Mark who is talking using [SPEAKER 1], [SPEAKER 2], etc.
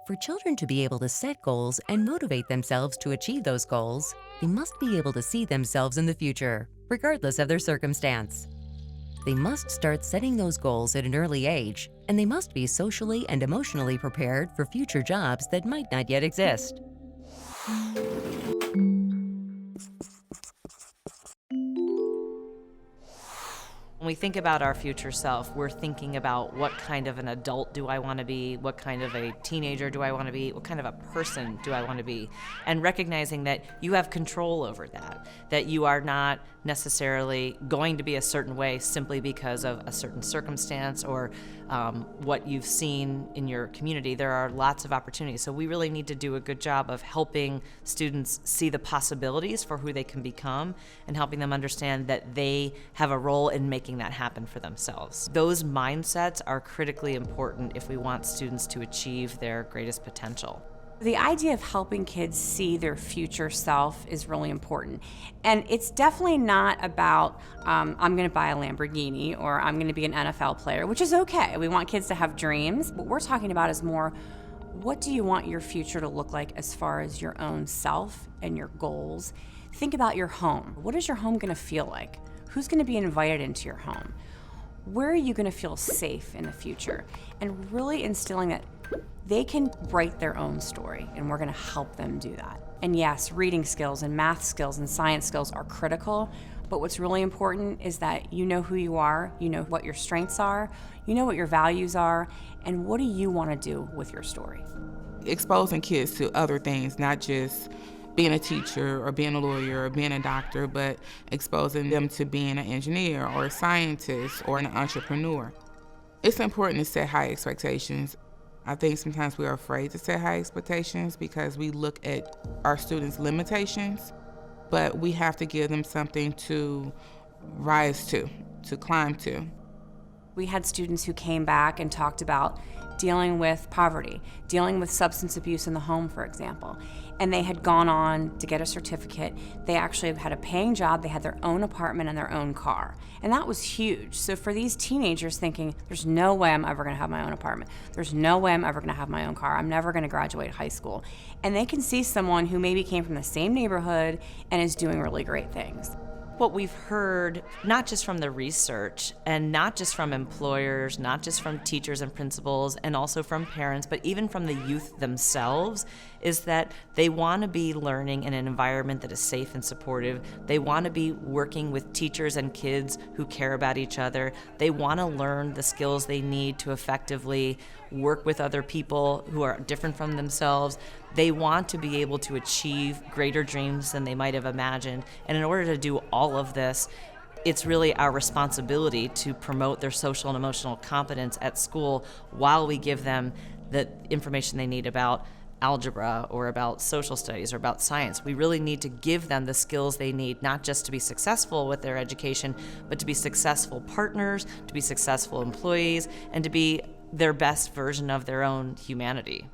[SPEAKER 1] For children to be able to set goals and motivate themselves to achieve those goals, they must be able to see themselves in the future, regardless of their circumstance. They must start setting those goals at an early age, and they must be socially and emotionally prepared for future jobs that might not yet exist.
[SPEAKER 2] When we think about our future self, we're thinking about what kind of an adult do I want to be, what kind of a teenager do I want to be, what kind of a person do I want to be, and recognizing that you have control over that you are not necessarily going to be a certain way simply because of a certain circumstance or what you've seen in your community. There are lots of opportunities, so we really need to do a good job of helping students see the possibilities for who they can become and helping them understand that they have a role in making that happen for themselves. Those mindsets are critically important if we want students to achieve their greatest potential.
[SPEAKER 3] The idea of helping kids see their future self is really important. And it's definitely not about, I'm going to buy a Lamborghini or I'm going to be an NFL player, which is okay. We want kids to have dreams. What we're talking about is more, what do you want your future to look like as far as your own self and your goals? Think about your home. What is your home going to feel like? Who's going to be invited into your home? Where are you going to feel safe in the future? And really instilling that they can write their own story, and we're going to help them do that. And yes, reading skills and math skills and science skills are critical, but what's really important is that you know who you are, you know what your strengths are, you know what your values are, and what do you want to do with your story.
[SPEAKER 4] Exposing kids to other things, not just being a teacher or being a lawyer or being a doctor, but exposing them to being an engineer or a scientist or an entrepreneur. It's important to set high expectations. I think sometimes we're afraid to set high expectations because we look at our students' limitations, but we have to give them something to rise to climb to.
[SPEAKER 3] We had students who came back and talked about dealing with poverty, dealing with substance abuse in the home, for example. And they had gone on to get a certificate. They actually had a paying job. They had their own apartment and their own car. And that was huge. So for these teenagers thinking, there's no way I'm ever gonna have my own apartment. There's no way I'm ever gonna have my own car. I'm never gonna graduate high school. And they can see someone who maybe came from the same neighborhood and is doing really great things.
[SPEAKER 2] What we've heard, not just from the research and not just from employers, not just from teachers and principals and also from parents, but even from the youth themselves, is that they want to be learning in an environment that is safe and supportive. They want to be working with teachers and kids who care about each other. They want to learn the skills they need to effectively work with other people who are different from themselves. They want to be able to achieve greater dreams than they might have imagined. And in order to do all of this, it's really our responsibility to promote their social and emotional competence at school while we give them the information they need about algebra or about social studies or about science. We really need to give them the skills they need, not just to be successful with their education, but to be successful partners, to be successful employees, and to be their best version of their own humanity.